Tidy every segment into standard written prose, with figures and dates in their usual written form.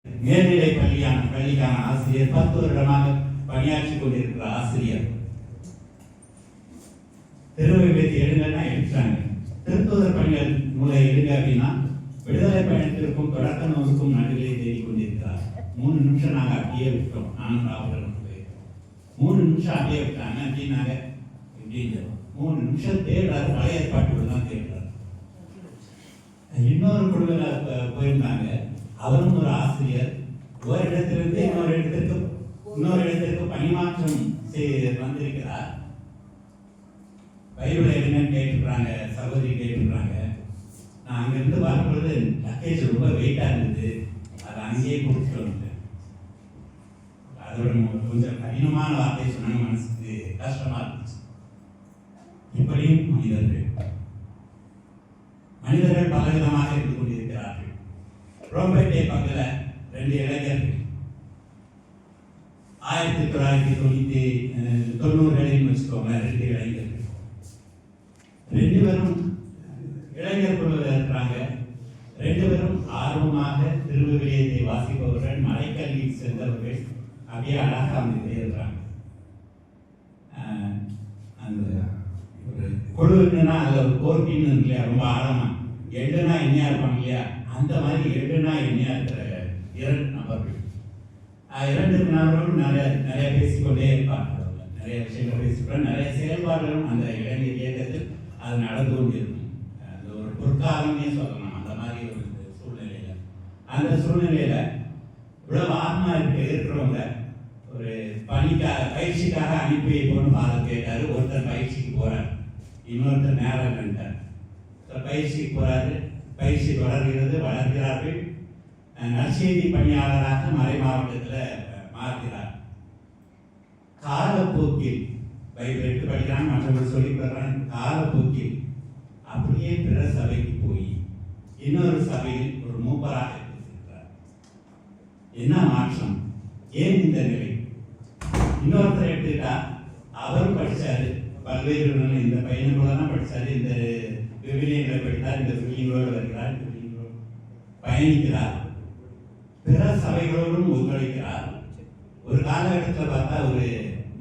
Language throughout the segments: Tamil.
மேல்நிலை பள்ளிக்கான ஆசிரியர், 10 வருடமாக பணியாற்றி கொண்டிருக்கிற ஆசிரியர். திருவிழத்தை எடுங்கன்னா எடுத்தாங்க. திருத்தூதர் பணிகள் நூலை எடுங்க அப்படின்னா விடுதலை பயணத்திற்கும் தொடக்க நூலுக்கும் நடுவிலே தேடிக் கொண்டிருக்கிறார். 3 நிமிஷம் நாங்கள் அப்படியே விட்டோம். நானும் ராவணன் போயிருக்கோம். 3 நிமிஷம் அப்படியே விட்டாங்க அப்படின்னாங்க. இப்படின்னு 3 நிமிஷம் தேடுறாரு. பழைய ஏற்பாட்டோடு தான் தேடுறாரு. இன்னொரு குழுவில் போயிருந்தாங்க. அவரும் ஒரு ஆசிரியர். ஒரு இடத்திலிருந்து இன்னொரு இடத்திற்கு பணிமாற்றம் வந்திருக்கிறார். பைபிளை என்னன்னு கேட்டுக்கிறாங்க. சகோதரி கேட்டுக்கிறாங்க. நான் அங்கிருந்து வரும்பொழுது லக்கேஜ் ரொம்ப வெயிட்டா இருந்தது. அதை அங்கேயே கொடுத்துட்டு வந்துட்டேன். அதோட கொஞ்சம் கடினமான வார்த்தை சொன்னாங்க. மனசுக்கு கஷ்டமா இருந்துச்சு. இப்படியும் மனிதர்கள் பலவிதமாக இருந்து கொண்டிருக்கிறார்கள். ரோம்பேட்டை பக்கத்தில் 2 இளைஞர்கள் 1990களில் வச்சுக்கோங்க. 2 இளைஞர்கள் 2 பேரும் இளைஞர் குழுவில் இருக்கிறாங்க. 2 பேரும் ஆர்வமாக திருவிவிலியத்தை வாசிப்பவர்கள், மலைக்கல்வி சென்றவர்கள். அப்படியே அழகாக வந்துட்டே இருக்கிறாங்க. அந்த ஒரு குழுன்னா அதில் ஒரு கோர்ட்டின்னு இல்லையா, ரொம்ப ஆழமா எள்ளுனா எண்ணியா இருப்பாங்க இல்லையா, அந்த மாதிரி எள்ளுனா எண்ணியா இருக்கிற 2 நபர்கள். 2 நபர்களும் நிறைய பேசிக்கொண்டே இருப்பாங்க. நிறைய விஷயங்கள் பேசிக்கொள்ள நிறைய செயல்பாடுகளும் அந்த இளைஞர் இயக்கத்தில் அது நடந்து கொண்டு இருக்கும். அந்த ஒரு பொற்காலம்னே சொல்லலாம். அந்த மாதிரி ஒரு அந்த சூழ்நிலையில இவ்வளவு ஆத்மா இருக்கிறவங்க ஒரு பயிற்சிக்காக அனுப்பி வைப்போன்னு ஃபாதர் கேட்டாரு. ஒருத்தர் பயிற்சிக்கு போறாரு, இன்னொருத்தர் நேரம் இல்லைன்ட்டார். பயிற்சிக்கு போறாரு. பயிற்சி தொடர்கிறது, வளர்கிறார்கள். நற்செய்தி பணியாளராக மறை மாவட்டத்தில் மாறுகிறார். காலப்போக்கில் பைபிள் எடுத்து படிக்கிறாங்க, மற்றவர்கள் சொல்லி தர்றாங்க. காலப்போக்கில் அப்படியே பிற சபைக்கு போய் இன்னொரு சபையில் ஒரு மூப்பராக இருக்கிறார். என்ன மாற்றம்? ஏன் இந்த நிலை? இன்னொருத்தர் எடுத்துக்கிட்டா அவரும் படிச்சாரு. பல்வேறு இந்த பையன் கூட தான் படிச்சாரு. இந்த விவிலியங்களை படித்தார். இந்த விவிலியங்களோடு வருகிறார். பயணிக்கிறார். பிற சபைகளோடும் ஒத்துழைக்கிறார். ஒரு காலகட்டத்தில் பார்த்தா ஒரு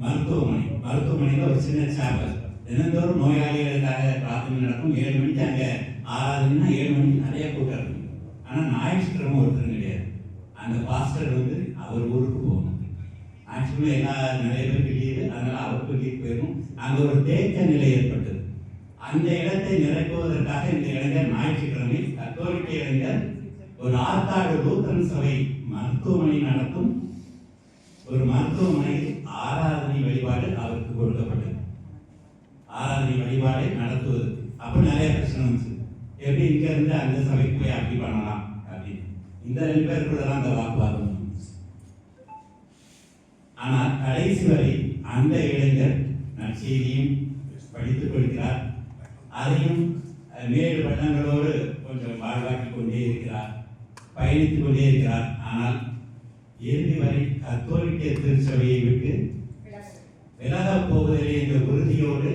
மருத்துவமனையில் ஒரு சின்ன சேம்பல், தினந்தோறும் நோயாளிகளுக்காக பிரார்த்தனை நடக்கும். 7 மணிக்கு அங்கே ஆராதனைன்னா 7 மணிக்கு நிறைய கூட்டம் இருக்கும். ஆனால் ஞாயிற்றுக்கிழமை ஒருத்தர் கிடையாது. அந்த பாஸ்டர் அவர் ஊருக்கு போகணும். ஆக்சுவலாக நிறைய பேருக்கு லீவு, அதனால அவருக்கு லீவ் போயிடும். அங்கே ஒரு தேக்க நிலை ஏற்பட்டது. அந்த இடத்தை நிரப்புவதற்காக இந்த இளைஞர் ஞாயிற்றுக்கிழமை கத்தோலிக்க இளைஞர் ஒரு ஆற்காடு லூத்தரன் சபை மருத்துவமனை நடத்தும் ஒரு மருத்துவமனையில் ஆராதனை வழிபாடு அவருக்கு கொடுக்கப்பட்டது. ஆராதனை வழிபாடு நடத்துவது. அப்போ நிறைய பிரச்சனை வந்துச்சு. எப்படி இங்க இருந்து அந்த சபைக்கு போய் அப்படி பண்ணலாம் அப்படின்னு இந்த 2 பேருக்குள்ள தான் அந்த வாக்குவாதம். ஆனால் கடைசி வரை அந்த இளைஞர் நற்செய்தியும் படித்துக் கொள்கிறார். அதையும் மேடு பட்டங்களோடு கொஞ்சம் வாழ்வாக்கி கொண்டே இருக்கிறார், பயணித்துக் கொண்டே இருக்கிறார். ஆனால் இறுதி வரை கத்தோலிக்க திருச்சபையை விட்டு விலகப் போவதில்லை என்ற உறுதியோடு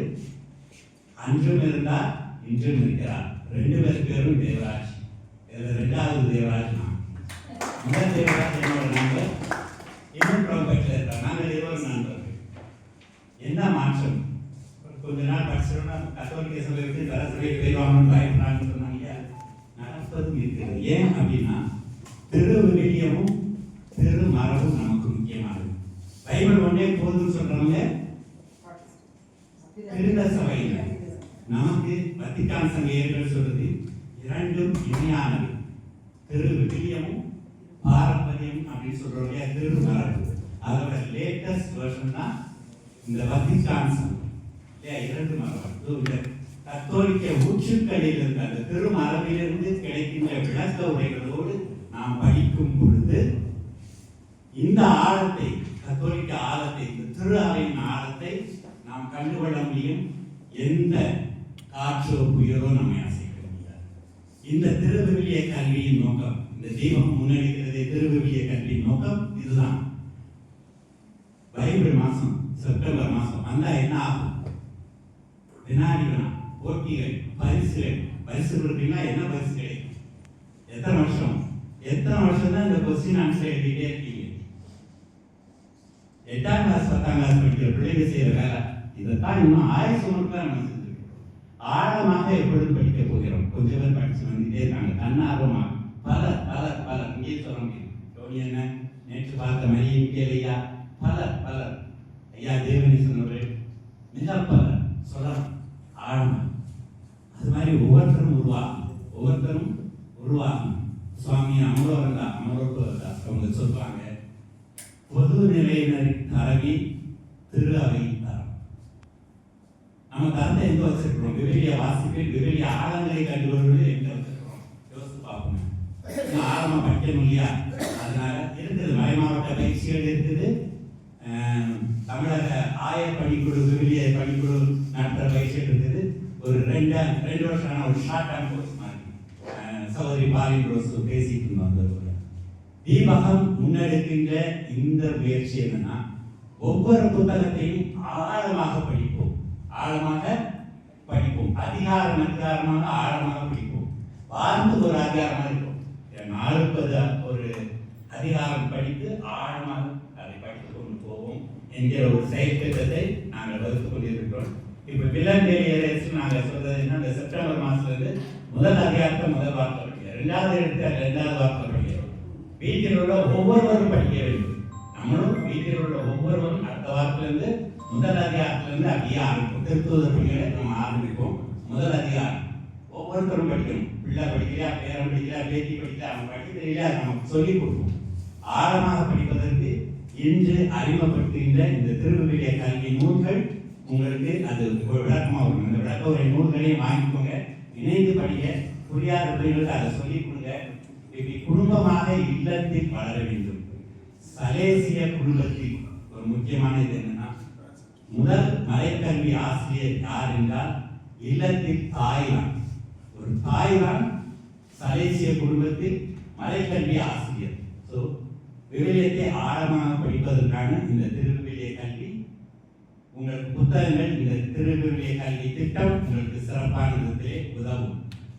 அன்றும் இருந்தார், இன்றும் இருக்கிறார். 2 பேரும் தேவராஜ். இதில் 2வது தேவராஜ் நான். முதல் தேவராஜ் என்னோட நண்பர், இன்னும் ப்ராப்பர்ட்டில் இருக்கிறார். நாங்கள் இருவரும் நண்பர்கள். என்ன மாற்றம்? கொஞ்ச நாள் படிச்சோம்னா கத்தோலிக்க சபை விட்டு வேற சபைக்கு போயிடுவாங்கன்னு பயப்படுறாங்கன்னு சொன்னாங்க. நடப்பதும் இருக்கிறது. ஏன் அப்படின்னா திருவிவிலியமும் திருமரபும் நமக்கு முக்கியமானது. பைபிள் ஒன்றே போதும்னு சொல்றவங்க திருந்த சபையில் நமக்கு வத்திக்கான் சபையர்கள் சொல்றது 2ம் இணையானது. திருவிவிலியமும் பாரம்பரியம் அப்படின்னு சொல்றவங்க திருமரபு. அதோட லேட்டஸ்ட் வெர்ஷன் தான் இந்த வத்திக்கான் சபை. 2 மரபு. கத்தோலிக்க ஊற்றுக்களில் இருந்த அந்த திருமரபிலிருந்து கிடைக்கின்ற விளக்க உரைகளோடு நாம் படிக்கும் பொழுது இந்த ஆழத்தை, கத்தோலிக்க ஆழத்தை, இந்த திரு அறையின் ஆழத்தை நாம் கண்டுகொள்ள முடியும். எந்த காற்றோ புயலோ நம்மை அசைக்க முடியாது. இந்த திருவிவிலிய கல்வியின் நோக்கம், இந்த தீபம் முன்னெடுக்கிறது திருவிவிலிய கல்வியின் நோக்கம் இதுதான். பைபிள் மாசம் செப்டம்பர் மாசம் வந்தா என்ன ஆகும்? வினாடி வினா, போட்டிகள், பரிசு கொடுத்தீங்கன்னா என்ன பரிசு கிடைக்கும்? எத்தனை வருஷம்? எத்தனை வருஷம் தான் இந்த கொஸ்டின் ஆன்சர் எழுதிட்டே இருக்கீங்க? 8ஆம் கிளாஸ் 10ஆம் கிளாஸ் படிக்கிற பிள்ளைங்க செய்யற வேலை இதைத்தான் இன்னும் ஆயுசு முழுக்க நம்ம செஞ்சுருக்கோம். ஆழமாக எப்பொழுது படிக்க போகிறோம்? கொஞ்சம் பேர் படிச்சு வந்துட்டே இருக்காங்க தன்னார்வமாக. பலர் இங்கே சொல்ல முடியும். டோனி என்ன நேற்று பார்த்த மரியம் கேளையா, பலர் ஐயா தேவனேசன் அவர்கள், மிக பலர் சொல்லலாம் ஆழமா. அது மாதிரி ஒவ்வொருத்தரும் உருவாகும். சுவாமி அமரோதாஸ் அவங்க சொல்றாங்க, பொது நிலையினரின் தலைவி திரு அவை தரம். நம்ம தரத்தை எங்க வச்சிருக்கிறோம்? விவிலிய வாசிப்பில் விவிலிய ஆழங்களை கண்டுகொள்வது எங்க வச்சிருக்கிறோம்? யோசித்து பார்ப்போம். ஆழமா படிக்கணும் இல்லையா? அதனால இருக்குது, மறை மாவட்ட பயிற்சிகள் இருக்குது, தமிழக ஆயர் பணிக்குழு விவிலிய பணிக்குழு நடத்துகிற பயிற்சிகள் இருக்குது. ஒரு 2 வருஷம் ஒரு ஷார்ட் டேர்ம் கோர்ஸ் மாதிரி சகோதரி பாலின் ரோஸ் பேசிட்டு இருந்தோம். தீபகம் முன்னெடுக்கின்ற இந்த முயற்சி என்னன்னா, ஒவ்வொரு புத்தகத்தையும் ஆழமாக படிப்போம். அதிகாரமாக ஆழமாக படிப்போம். வாரத்துக்கு ஒரு அதிகாரமாக இருக்கும். நாளுக்கு ஒரு அதிகாரம் படித்து ஆழமாக அதை படித்துக் கொண்டு போவோம் என்கிற ஒரு செயல் திட்டத்தை நாங்கள் வகுத்துக் கொண்டிருக்கிறோம். இப்ப வில்லன் நாங்கள் சொல்றது என்ன, இந்த செப்டம்பர் மாசத்துல முதல் அதிகாரத்தை முதல் வாரத்தை படிக்கிறோம், 2வது எடுத்து 2வது வாரத்தை படிக்கிறோம். வீட்டில் உள்ள ஒவ்வொருவரும் படிக்க வேண்டும். நம்மளும் வீட்டில் உள்ள ஒவ்வொருவரும் அடுத்த வாரத்திலிருந்து முதல் அதிகாரத்திலிருந்து அப்படியே ஆரம்பிப்போம். திருத்துவத பணிகளை நம்ம ஆரம்பிப்போம். முதல் அதிகாரம் ஒவ்வொருத்தரும் படிக்கணும். பிள்ளை படிக்கலையா, பேரன் படிக்கலையா, பேத்தி படிக்கலையா, அவங்க படிக்க தெரியல, நமக்கு சொல்லிக் கொடுப்போம். ஆழமாக படிப்பதற்கு இன்று அறிமுகப்படுத்துகின்ற இந்த திருவிவிலிய கல்வி நூல்கள் உங்களுக்கு அது விளக்கமாக வரும். அந்த விளக்க உரை நூல்களையும் வாங்கிக்கோங்க, இணைந்து படிக்க. புரியாத பிள்ளைகளுக்கு அதை சொல்லிக் கொடுங்க. இப்படி குடும்பமாக இல்லத்தில் வளர வேண்டும். சலேசிய குடும்பத்தில் ஒரு முக்கியமான இது என்னன்னா, முதல் மறைக்கல்வி ஆசிரியர் யார் என்றால் இல்லத்தில் தாய்தான். ஒரு தாய்தான் சலேசிய குடும்பத்தில் மறைக்கல்வி ஆசிரியர். ஸோ விவிலியத்தை ஆழமாக படிப்பதற்கான இந்த திருவிவிலிய கல்வி உங்களுக்கு புத்தகங்கள், இந்த திருவிவிலிய கல்வி திட்டம் உங்களுக்கு சிறப்பான விதத்திலே உதவும்.